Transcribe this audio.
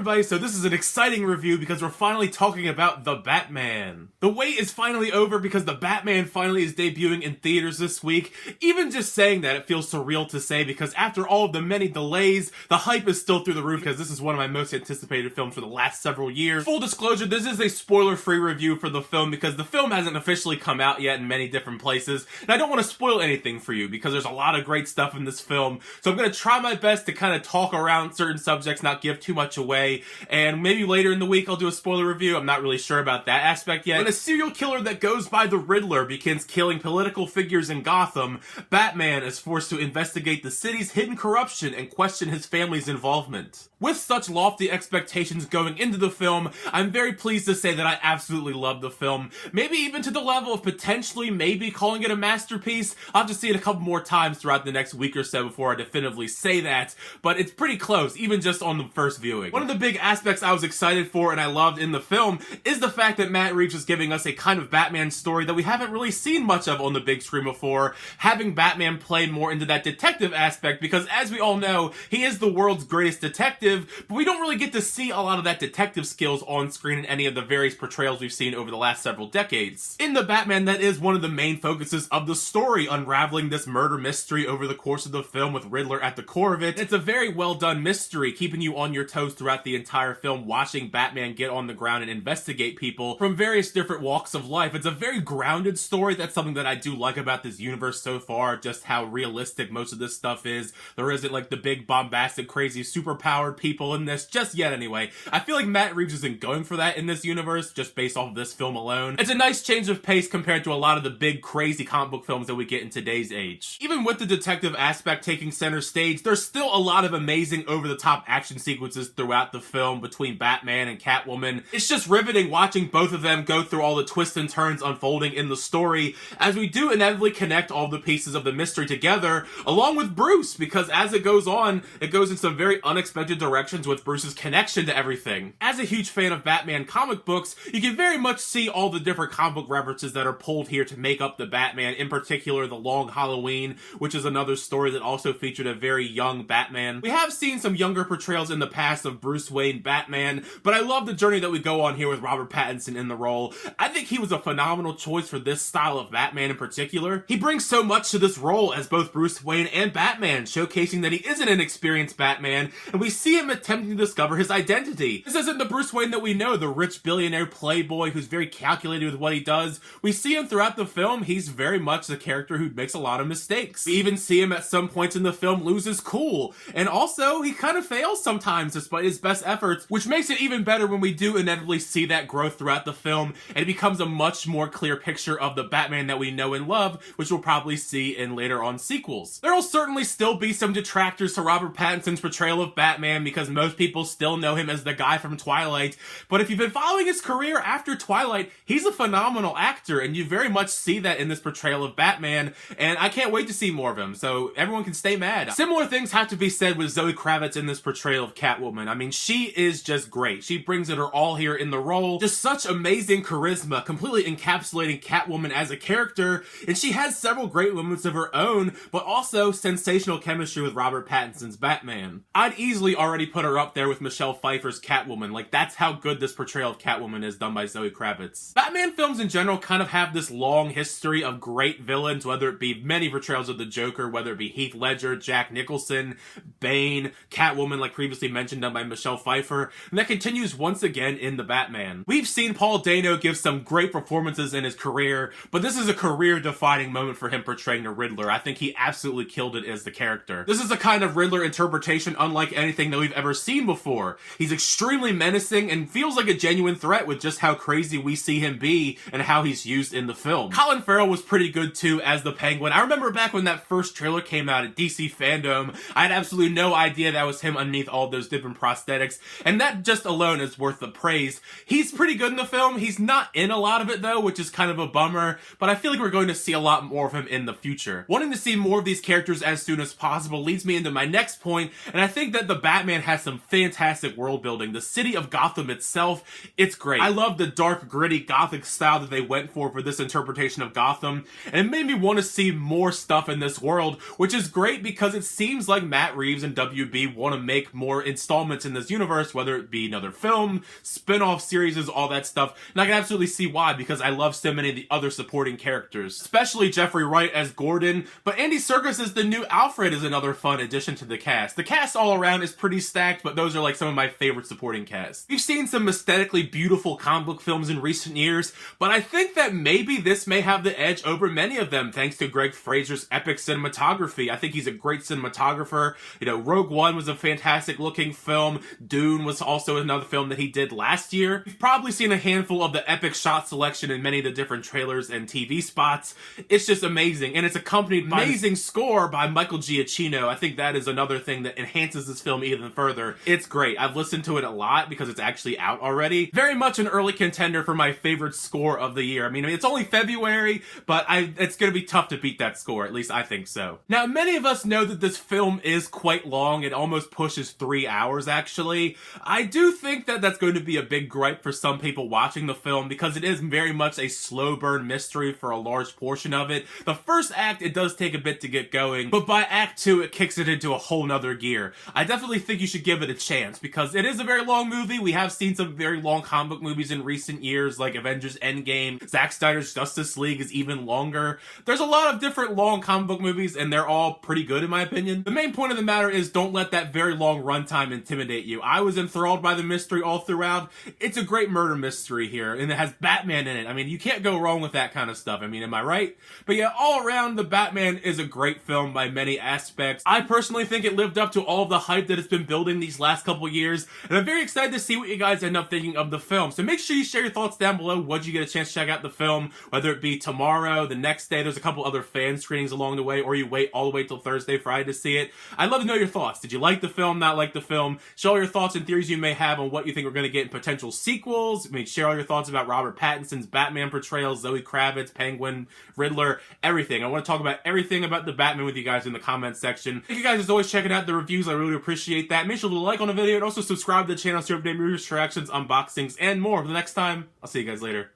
everybody, so this is an exciting review because we're finally talking about The Batman. The wait is finally over because The Batman finally is debuting in theaters this week. Even just saying that, it feels surreal to say because after all of the many delays, the hype is still through the roof because this is one of my most anticipated films for the last several years. Full disclosure, this is a spoiler-free review for the film because the film hasn't officially come out yet in many different places, and I don't want to spoil anything for you because there's a lot of great stuff in this film, so I'm going to try my best to kind of talk around certain subjects, not give too much away, and maybe later in the week I'll do a spoiler review. I'm not really sure about that aspect yet. When a serial killer that goes by the Riddler begins killing political figures in Gotham, Batman is forced to investigate the city's hidden corruption and question his family's involvement. With such lofty expectations going into the film, I'm very pleased to say that I absolutely love the film. Maybe even to the level of potentially maybe calling it a masterpiece. I'll have to see it a couple more times throughout the next week or so before I definitively say that, but it's pretty close, even just on the first viewing. One of the big aspects I was excited for and I loved in the film is the fact that Matt Reeves is giving us a kind of Batman story that we haven't really seen much of on the big screen before, having Batman play more into that detective aspect because as we all know, he is the world's greatest detective, but we don't really get to see a lot of that detective skills on screen in any of the various portrayals we've seen over the last several decades. In The Batman, that is one of the main focuses of the story, unraveling this murder mystery over the course of the film with Riddler at the core of it. It's a very well done mystery, keeping you on your toes throughout the entire film, watching Batman get on the ground and investigate people from various different walks of life. It's a very grounded story. That's something that I do like about this universe so far, just how realistic most of this stuff is. There isn't like the big bombastic, crazy, superpowered people in this just yet anyway. I feel like Matt Reeves isn't going for that in this universe, just based off of this film alone. It's a nice change of pace compared to a lot of the big, crazy comic book films that we get in today's age. Even with the detective aspect taking center stage, there's still a lot of amazing over-the-top action sequences throughout the film between Batman and Catwoman. It's just riveting watching both of them go through all the twists and turns unfolding in the story, as we do inevitably connect all the pieces of the mystery together, along with Bruce, because as it goes on, it goes in some very unexpected directions with Bruce's connection to everything. As a huge fan of Batman comic books, you can very much see all the different comic book references that are pulled here to make up the Batman, in particular The Long Halloween, which is another story that also featured a very young Batman. We have seen some younger portrayals in the past of Bruce Wayne Batman, but I love the journey that we go on here with Robert Pattinson in the role. I think he was a phenomenal choice for this style of Batman in particular. He brings so much to this role as both Bruce Wayne and Batman, showcasing that he isn't an experienced Batman, and we see him attempting to discover his identity. This isn't the Bruce Wayne that we know, the rich billionaire playboy who's very calculated with what he does. We see him throughout the film. He's very much the character who makes a lot of mistakes. We even see him at some points in the film lose his cool, and also he kind of fails sometimes despite his best efforts, which makes it even better when we do inevitably see that growth throughout the film, and it becomes a much more clear picture of the Batman that we know and love, which we'll probably see in later on sequels. There will certainly still be some detractors to Robert Pattinson's portrayal of Batman because most people still know him as the guy from Twilight, but if you've been following his career after Twilight, he's a phenomenal actor, and you very much see that in this portrayal of Batman, and I can't wait to see more of him, so everyone can stay mad. Similar things have to be said with Zoe Kravitz in this portrayal of Catwoman. I mean, she is just great. She brings it her all here in the role. Just such amazing charisma, completely encapsulating Catwoman as a character, and she has several great moments of her own, but also sensational chemistry with Robert Pattinson's Batman. I'd easily already put her up there with Michelle Pfeiffer's Catwoman. Like, that's how good this portrayal of Catwoman is done by Zoe Kravitz. Batman films in general kind of have this long history of great villains, whether it be many portrayals of the Joker, whether it be Heath Ledger, Jack Nicholson, Bane, Catwoman, like previously mentioned, done by Michelle Pfeiffer, and that continues once again in The Batman. We've seen Paul Dano give some great performances in his career, but this is a career-defining moment for him portraying the Riddler. I think he absolutely killed it as the character. This is a kind of Riddler interpretation unlike anything that we've ever seen before. He's extremely menacing and feels like a genuine threat with just how crazy we see him be and how he's used in the film. Colin Farrell was pretty good too as the Penguin. I remember back when that first trailer came out at DC Fandom, I had absolutely no idea that was him underneath all those different prosthetics, and that just alone is worth the praise. He's pretty good in the film. He's not in a lot of it though, which is kind of a bummer, but I feel like we're going to see a lot more of him in the future. Wanting to see more of these characters as soon as possible leads me into my next point, and I think that the Batman Batman has some fantastic world building. The city of Gotham itself, it's great. I love the dark, gritty, gothic style that they went for this interpretation of Gotham, and it made me want to see more stuff in this world, which is great because it seems like Matt Reeves and WB want to make more installments in this universe, whether it be another film, spin-off series, all that stuff, and I can absolutely see why, because I love so many of the other supporting characters, especially Jeffrey Wright as Gordon, but Andy Serkis as the new Alfred is another fun addition to the cast. The cast all around is pretty stacked, but those are like some of my favorite supporting casts. We've seen some aesthetically beautiful comic book films in recent years, but I think that maybe this may have the edge over many of them thanks to Greg Fraser's epic cinematography. I think he's a great cinematographer. You know, Rogue One was a fantastic looking film. Dune was also another film that he did last year. You've probably seen a handful of the epic shot selection in many of the different trailers and TV spots. It's just amazing, and it's accompanied by amazing score by Michael Giacchino. I think that is another thing that enhances this film even further. It's great. I've listened to it a lot because it's actually out already. Very much an early contender for my favorite score of the year. I mean, it's only February, but it's gonna be tough to beat that score. At least I think so. Now, many of us know that this film is quite long. It almost pushes 3 hours, actually. I do think that that's going to be a big gripe for some people watching the film because it is very much a slow burn mystery for a large portion of it. The first act, it does take a bit to get going, but by Act 2, it kicks it into a whole nother gear. I definitely think you should give it a chance because it is a very long movie. We have seen some very long comic book movies in recent years, like Avengers Endgame. Zack Snyder's Justice League is even longer. There's a lot of different long comic book movies, and they're all pretty good in my opinion. The main point of the matter is don't let that very long runtime intimidate you. I was enthralled by the mystery all throughout. It's a great murder mystery here, and it has Batman in it. I mean, you can't go wrong with that kind of stuff. I mean, am I right? But yeah, all around, The Batman is a great film by many aspects. I personally think it lived up to all of the hype that it's been building these last couple years, and I'm very excited to see what you guys end up thinking of the film. So make sure you share your thoughts down below. Would you get a chance to check out the film, whether it be tomorrow, the next day, there's a couple other fan screenings along the way, or you wait all the way till Thursday, Friday to see it. I'd love to know your thoughts. Did you like the film, not like the film? Share all your thoughts and theories you may have on what you think we're going to get in potential sequels. I mean, share all your thoughts about Robert Pattinson's Batman portrayal, Zoe Kravitz, Penguin, Riddler, everything. I want to talk about everything about the Batman with you guys in the comments section. Thank you guys as always checking out the reviews. I really appreciate that. Make sure to like on the video and also subscribe to the channel so you update movies, reactions, unboxings, and more. For the next time, I'll see you guys later.